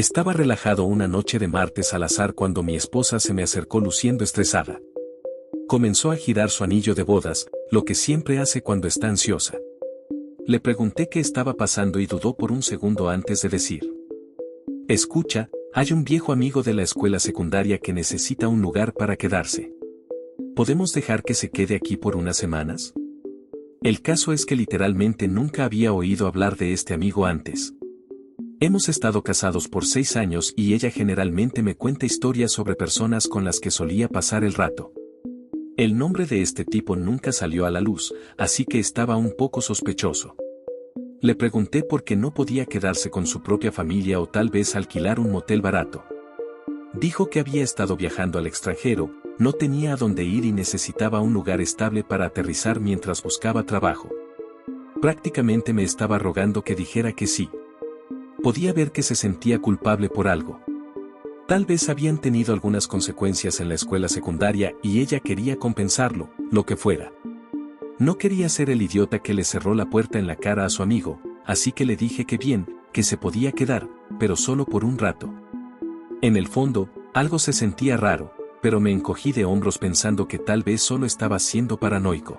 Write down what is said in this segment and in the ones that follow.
Estaba relajado una noche de martes al azar cuando mi esposa se me acercó luciendo estresada. Comenzó a girar su anillo de bodas, lo que siempre hace cuando está ansiosa. Le pregunté qué estaba pasando y dudó por un segundo antes de decir: escucha, hay un viejo amigo de la escuela secundaria que necesita un lugar para quedarse. ¿Podemos dejar que se quede aquí por unas semanas? El caso es que literalmente nunca había oído hablar de este amigo antes. Hemos estado casados por 6 años y ella generalmente me cuenta historias sobre personas con las que solía pasar el rato. El nombre de este tipo nunca salió a la luz, así que estaba un poco sospechoso. Le pregunté por qué no podía quedarse con su propia familia o tal vez alquilar un motel barato. Dijo que había estado viajando al extranjero, no tenía a dónde ir y necesitaba un lugar estable para aterrizar mientras buscaba trabajo. Prácticamente me estaba rogando que dijera que sí. Podía ver que se sentía culpable por algo. Tal vez habían tenido algunas consecuencias en la escuela secundaria y ella quería compensarlo, lo que fuera. No quería ser el idiota que le cerró la puerta en la cara a su amigo, así que le dije que bien, que se podía quedar, pero solo por un rato. En el fondo, algo se sentía raro, pero me encogí de hombros pensando que tal vez solo estaba siendo paranoico.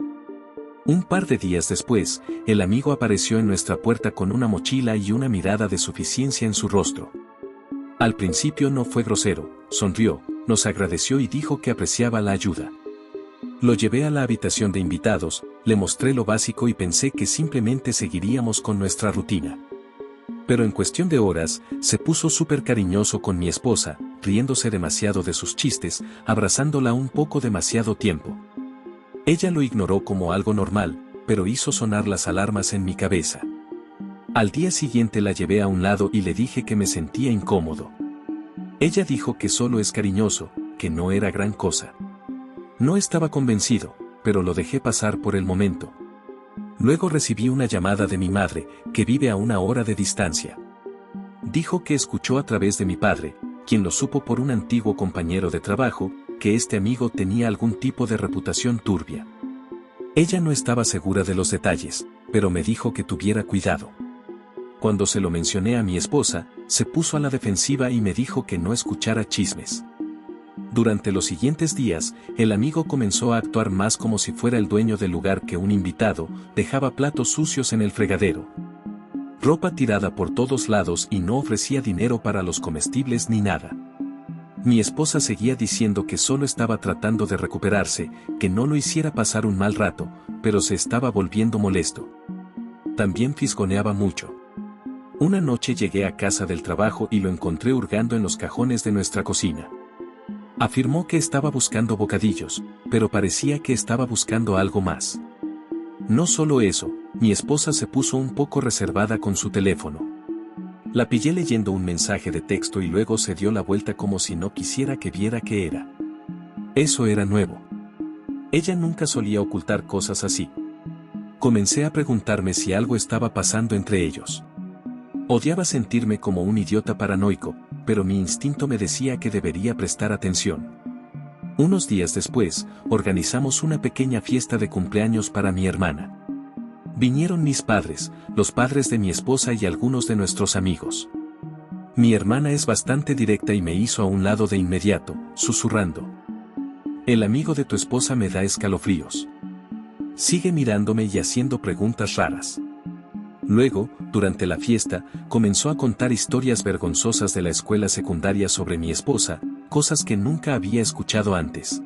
Un par de días después, el amigo apareció en nuestra puerta con una mochila y una mirada de suficiencia en su rostro. Al principio no fue grosero, sonrió, nos agradeció y dijo que apreciaba la ayuda. Lo llevé a la habitación de invitados, le mostré lo básico y pensé que simplemente seguiríamos con nuestra rutina. Pero en cuestión de horas, se puso súper cariñoso con mi esposa, riéndose demasiado de sus chistes, abrazándola un poco demasiado tiempo. Ella lo ignoró como algo normal, pero hizo sonar las alarmas en mi cabeza. Al día siguiente la llevé a un lado y le dije que me sentía incómodo. Ella dijo que solo es cariñoso, que no era gran cosa. No estaba convencido, pero lo dejé pasar por el momento. Luego recibí una llamada de mi madre, que vive a 1 hora de distancia. Dijo que escuchó a través de mi padre, quien lo supo por un antiguo compañero de trabajo, que este amigo tenía algún tipo de reputación turbia. Ella no estaba segura de los detalles, pero me dijo que tuviera cuidado. Cuando se lo mencioné a mi esposa, se puso a la defensiva y me dijo que no escuchara chismes. Durante los siguientes días, el amigo comenzó a actuar más como si fuera el dueño del lugar que un invitado, dejaba platos sucios en el fregadero, ropa tirada por todos lados y no ofrecía dinero para los comestibles ni nada. Mi esposa seguía diciendo que solo estaba tratando de recuperarse, que no lo hiciera pasar un mal rato, pero se estaba volviendo molesto. También fisgoneaba mucho. Una noche llegué a casa del trabajo y lo encontré hurgando en los cajones de nuestra cocina. Afirmó que estaba buscando bocadillos, pero parecía que estaba buscando algo más. No solo eso, mi esposa se puso un poco reservada con su teléfono. La pillé leyendo un mensaje de texto y luego se dio la vuelta como si no quisiera que viera qué era. Eso era nuevo. Ella nunca solía ocultar cosas así. Comencé a preguntarme si algo estaba pasando entre ellos. Odiaba sentirme como un idiota paranoico, pero mi instinto me decía que debería prestar atención. Unos días después, organizamos una pequeña fiesta de cumpleaños para mi hermana. Vinieron mis padres, los padres de mi esposa y algunos de nuestros amigos. Mi hermana es bastante directa y me hizo a un lado de inmediato, susurrando: el amigo de tu esposa me da escalofríos. Sigue mirándome y haciendo preguntas raras. Luego, durante la fiesta, comenzó a contar historias vergonzosas de la escuela secundaria sobre mi esposa, cosas que nunca había escuchado antes.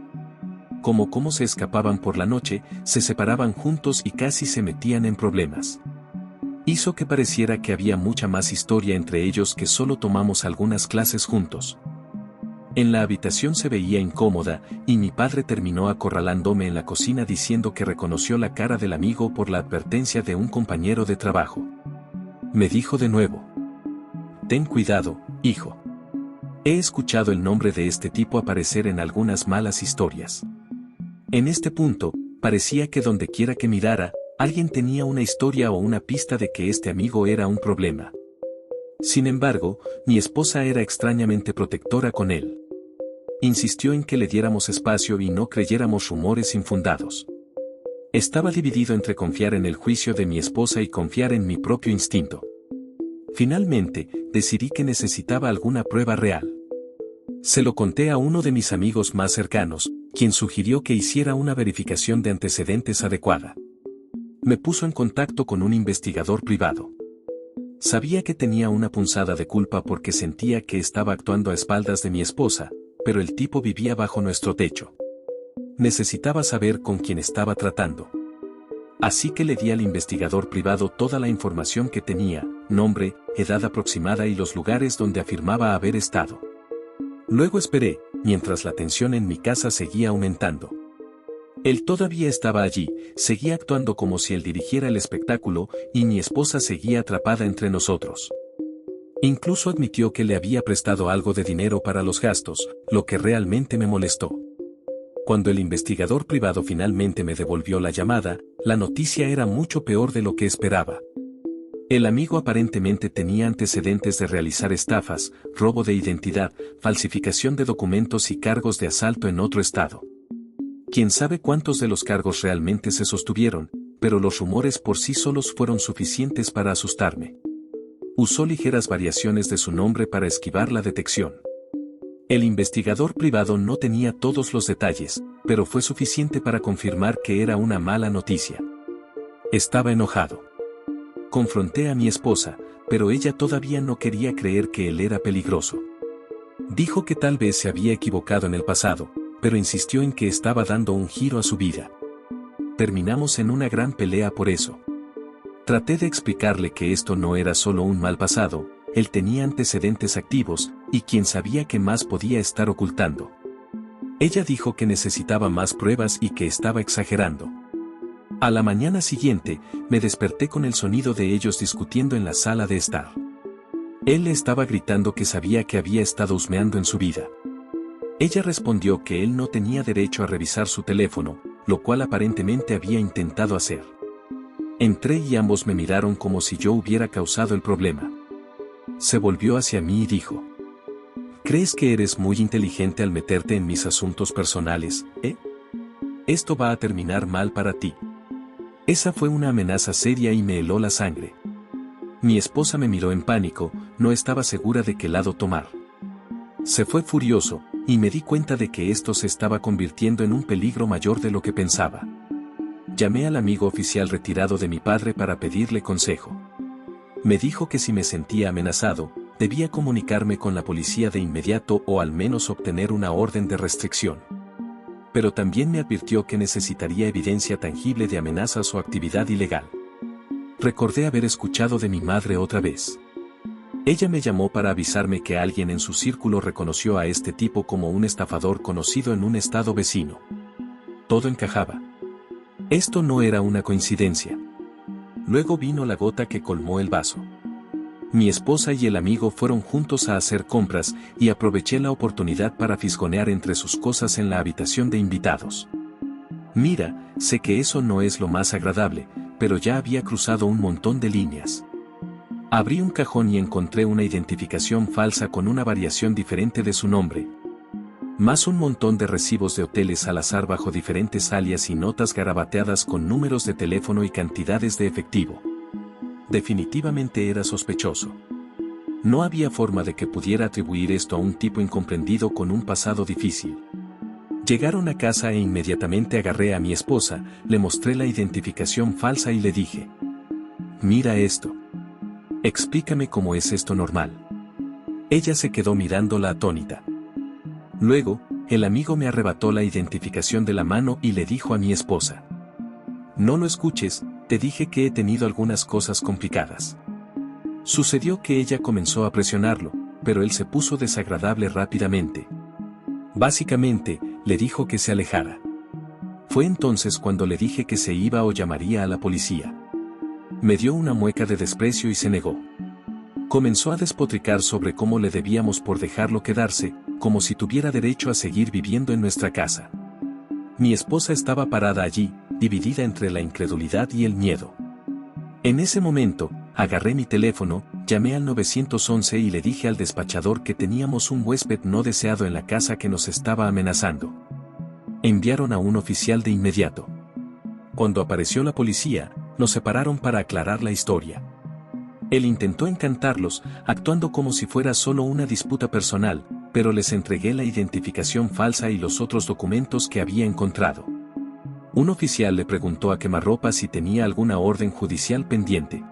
Como cómo se escapaban por la noche, se separaban juntos y casi se metían en problemas. Hizo que pareciera que había mucha más historia entre ellos que solo tomamos algunas clases juntos. En la habitación se veía incómoda, y mi padre terminó acorralándome en la cocina diciendo que reconoció la cara del amigo por la advertencia de un compañero de trabajo. Me dijo de nuevo: ten cuidado, hijo. He escuchado el nombre de este tipo aparecer en algunas malas historias. En este punto, parecía que donde quiera que mirara, alguien tenía una historia o una pista de que este amigo era un problema. Sin embargo, mi esposa era extrañamente protectora con él. Insistió en que le diéramos espacio y no creyéramos rumores infundados. Estaba dividido entre confiar en el juicio de mi esposa y confiar en mi propio instinto. Finalmente, decidí que necesitaba alguna prueba real. Se lo conté a uno de mis amigos más cercanos, quien sugirió que hiciera una verificación de antecedentes adecuada. Me puso en contacto con un investigador privado. Sabía que tenía una punzada de culpa porque sentía que estaba actuando a espaldas de mi esposa, pero el tipo vivía bajo nuestro techo. Necesitaba saber con quién estaba tratando. Así que le di al investigador privado toda la información que tenía, nombre, edad aproximada y los lugares donde afirmaba haber estado. Luego esperé, mientras la tensión en mi casa seguía aumentando. Él todavía estaba allí, seguía actuando como si él dirigiera el espectáculo, y mi esposa seguía atrapada entre nosotros. Incluso admitió que le había prestado algo de dinero para los gastos, lo que realmente me molestó. Cuando el investigador privado finalmente me devolvió la llamada, la noticia era mucho peor de lo que esperaba. El amigo aparentemente tenía antecedentes de realizar estafas, robo de identidad, falsificación de documentos y cargos de asalto en otro estado. Quién sabe cuántos de los cargos realmente se sostuvieron, pero los rumores por sí solos fueron suficientes para asustarme. Usó ligeras variaciones de su nombre para esquivar la detección. El investigador privado no tenía todos los detalles, pero fue suficiente para confirmar que era una mala noticia. Estaba enojado. Confronté a mi esposa, pero ella todavía no quería creer que él era peligroso. Dijo que tal vez se había equivocado en el pasado, pero insistió en que estaba dando un giro a su vida. Terminamos en una gran pelea por eso. Traté de explicarle que esto no era solo un mal pasado, él tenía antecedentes activos, y quién sabía qué más podía estar ocultando. Ella dijo que necesitaba más pruebas y que estaba exagerando. A la mañana siguiente, me desperté con el sonido de ellos discutiendo en la sala de estar. Él le estaba gritando que sabía que había estado husmeando en su vida. Ella respondió que él no tenía derecho a revisar su teléfono, lo cual aparentemente había intentado hacer. Entré y ambos me miraron como si yo hubiera causado el problema. Se volvió hacia mí y dijo: ¿Crees que eres muy inteligente al meterte en mis asuntos personales, Esto va a terminar mal para ti. Esa fue una amenaza seria y me heló la sangre. Mi esposa me miró en pánico, no estaba segura de qué lado tomar. Se fue furioso, y me di cuenta de que esto se estaba convirtiendo en un peligro mayor de lo que pensaba. Llamé al amigo oficial retirado de mi padre para pedirle consejo. Me dijo que si me sentía amenazado, debía comunicarme con la policía de inmediato o al menos obtener una orden de restricción. Pero también me advirtió que necesitaría evidencia tangible de amenazas o actividad ilegal. Recordé haber escuchado de mi madre otra vez. Ella me llamó para avisarme que alguien en su círculo reconoció a este tipo como un estafador conocido en un estado vecino. Todo encajaba. Esto no era una coincidencia. Luego vino la gota que colmó el vaso. Mi esposa y el amigo fueron juntos a hacer compras y aproveché la oportunidad para fisgonear entre sus cosas en la habitación de invitados. Mira, sé que eso no es lo más agradable, pero ya había cruzado un montón de líneas. Abrí un cajón y encontré una identificación falsa con una variación diferente de su nombre. Más un montón de recibos de hoteles al azar bajo diferentes alias y notas garabateadas con números de teléfono y cantidades de efectivo. Definitivamente era sospechoso. No había forma de que pudiera atribuir esto a un tipo incomprendido con un pasado difícil. Llegaron a casa e inmediatamente agarré a mi esposa, le mostré la identificación falsa y le dije: «Mira esto. Explícame cómo es esto normal». Ella se quedó mirándola atónita. Luego, el amigo me arrebató la identificación de la mano y le dijo a mi esposa: «No lo escuches, te dije que he tenido algunas cosas complicadas». Sucedió que ella comenzó a presionarlo, pero él se puso desagradable rápidamente. Básicamente, le dijo que se alejara. Fue entonces cuando le dije que se iba o llamaría a la policía. Me dio una mueca de desprecio y se negó. Comenzó a despotricar sobre cómo le debíamos por dejarlo quedarse, como si tuviera derecho a seguir viviendo en nuestra casa. Mi esposa estaba parada allí, dividida entre la incredulidad y el miedo. En ese momento, agarré mi teléfono, llamé al 911 y le dije al despachador que teníamos un huésped no deseado en la casa que nos estaba amenazando. Enviaron a un oficial de inmediato. Cuando apareció la policía, nos separaron para aclarar la historia. Él intentó encantarlos, actuando como si fuera solo una disputa personal, pero les entregué la identificación falsa y los otros documentos que había encontrado. Un oficial le preguntó a quemarropa si tenía alguna orden judicial pendiente.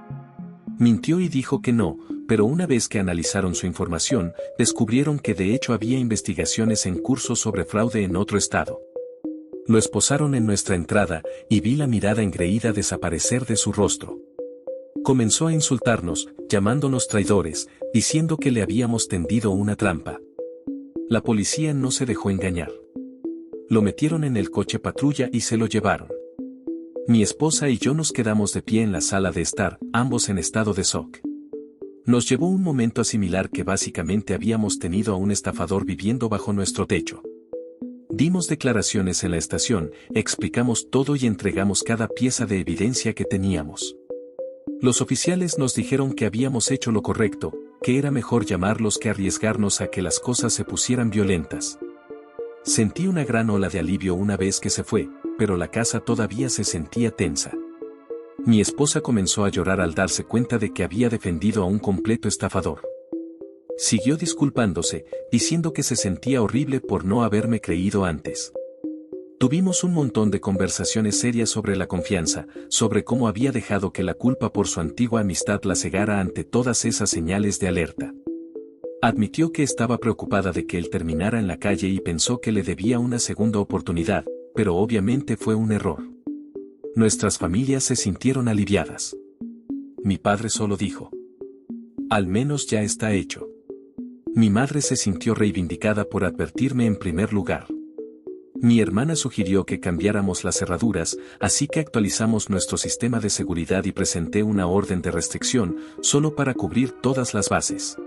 Mintió y dijo que no, pero una vez que analizaron su información, descubrieron que de hecho había investigaciones en curso sobre fraude en otro estado. Lo esposaron en nuestra entrada, y vi la mirada engreída desaparecer de su rostro. Comenzó a insultarnos, llamándonos traidores, diciendo que le habíamos tendido una trampa. La policía no se dejó engañar. Lo metieron en el coche patrulla y se lo llevaron. Mi esposa y yo nos quedamos de pie en la sala de estar, ambos en estado de shock. Nos llevó un momento asimilar que básicamente habíamos tenido a un estafador viviendo bajo nuestro techo. Dimos declaraciones en la estación, explicamos todo y entregamos cada pieza de evidencia que teníamos. Los oficiales nos dijeron que habíamos hecho lo correcto, que era mejor llamarlos que arriesgarnos a que las cosas se pusieran violentas. Sentí una gran ola de alivio una vez que se fue, pero la casa todavía se sentía tensa. Mi esposa comenzó a llorar al darse cuenta de que había defendido a un completo estafador. Siguió disculpándose, diciendo que se sentía horrible por no haberme creído antes. Tuvimos un montón de conversaciones serias sobre la confianza, sobre cómo había dejado que la culpa por su antigua amistad la cegara ante todas esas señales de alerta. Admitió que estaba preocupada de que él terminara en la calle y pensó que le debía una segunda oportunidad, pero obviamente fue un error. Nuestras familias se sintieron aliviadas. Mi padre solo dijo: al menos ya está hecho. Mi madre se sintió reivindicada por advertirme en primer lugar. Mi hermana sugirió que cambiáramos las cerraduras, así que actualizamos nuestro sistema de seguridad y presenté una orden de restricción, solo para cubrir todas las bases.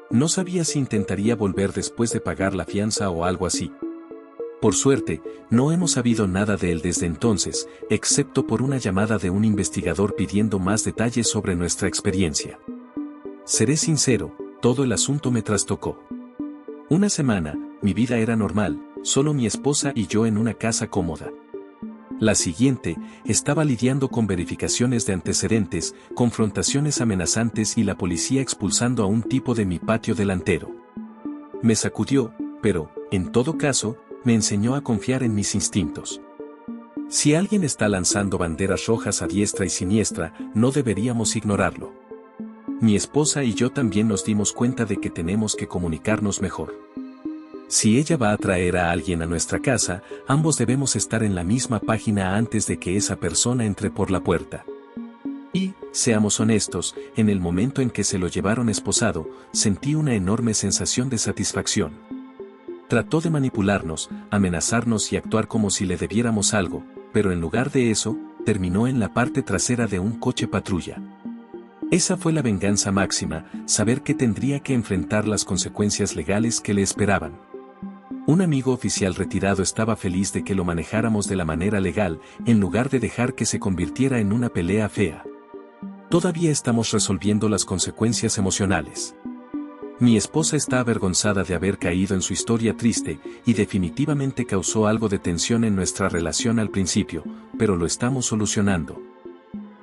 No sabía si intentaría volver después de pagar la fianza o algo así. Por suerte, no hemos sabido nada de él desde entonces, excepto por una llamada de un investigador pidiendo más detalles sobre nuestra experiencia. Seré sincero, todo el asunto me trastocó. Una semana, mi vida era normal, solo mi esposa y yo en una casa cómoda. La siguiente, estaba lidiando con verificaciones de antecedentes, confrontaciones amenazantes y la policía expulsando a un tipo de mi patio delantero. Me sacudió, pero, en todo caso, me enseñó a confiar en mis instintos. Si alguien está lanzando banderas rojas a diestra y siniestra, no deberíamos ignorarlo. Mi esposa y yo también nos dimos cuenta de que tenemos que comunicarnos mejor. Si ella va a traer a alguien a nuestra casa, ambos debemos estar en la misma página antes de que esa persona entre por la puerta. Y, seamos honestos, en el momento en que se lo llevaron esposado, sentí una enorme sensación de satisfacción. Trató de manipularnos, amenazarnos y actuar como si le debiéramos algo, pero en lugar de eso, terminó en la parte trasera de un coche patrulla. Esa fue la venganza máxima, saber que tendría que enfrentar las consecuencias legales que le esperaban. Un amigo oficial retirado estaba feliz de que lo manejáramos de la manera legal, en lugar de dejar que se convirtiera en una pelea fea. Todavía estamos resolviendo las consecuencias emocionales. Mi esposa está avergonzada de haber caído en su historia triste, y definitivamente causó algo de tensión en nuestra relación al principio, pero lo estamos solucionando.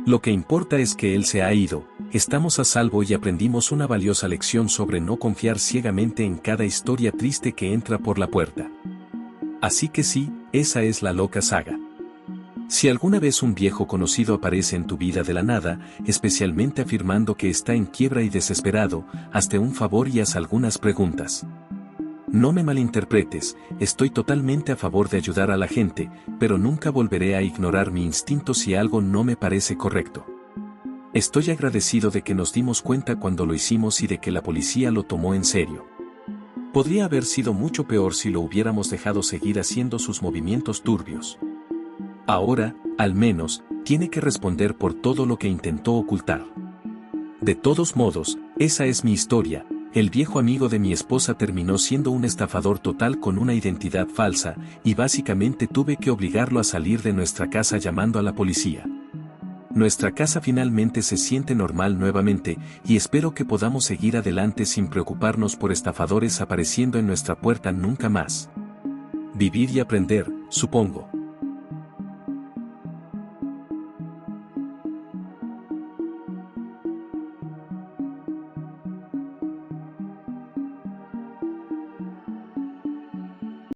Lo que importa es que él se ha ido, estamos a salvo y aprendimos una valiosa lección sobre no confiar ciegamente en cada historia triste que entra por la puerta. Así que sí, esa es la loca saga. Si alguna vez un viejo conocido aparece en tu vida de la nada, especialmente afirmando que está en quiebra y desesperado, hazte un favor y haz algunas preguntas. No me malinterpretes, estoy totalmente a favor de ayudar a la gente, pero nunca volveré a ignorar mi instinto si algo no me parece correcto. Estoy agradecido de que nos dimos cuenta cuando lo hicimos y de que la policía lo tomó en serio. Podría haber sido mucho peor si lo hubiéramos dejado seguir haciendo sus movimientos turbios. Ahora, al menos, tiene que responder por todo lo que intentó ocultar. De todos modos, esa es mi historia. El viejo amigo de mi esposa terminó siendo un estafador total con una identidad falsa, y básicamente tuve que obligarlo a salir de nuestra casa llamando a la policía. Nuestra casa finalmente se siente normal nuevamente, y espero que podamos seguir adelante sin preocuparnos por estafadores apareciendo en nuestra puerta nunca más. Vivir y aprender, supongo.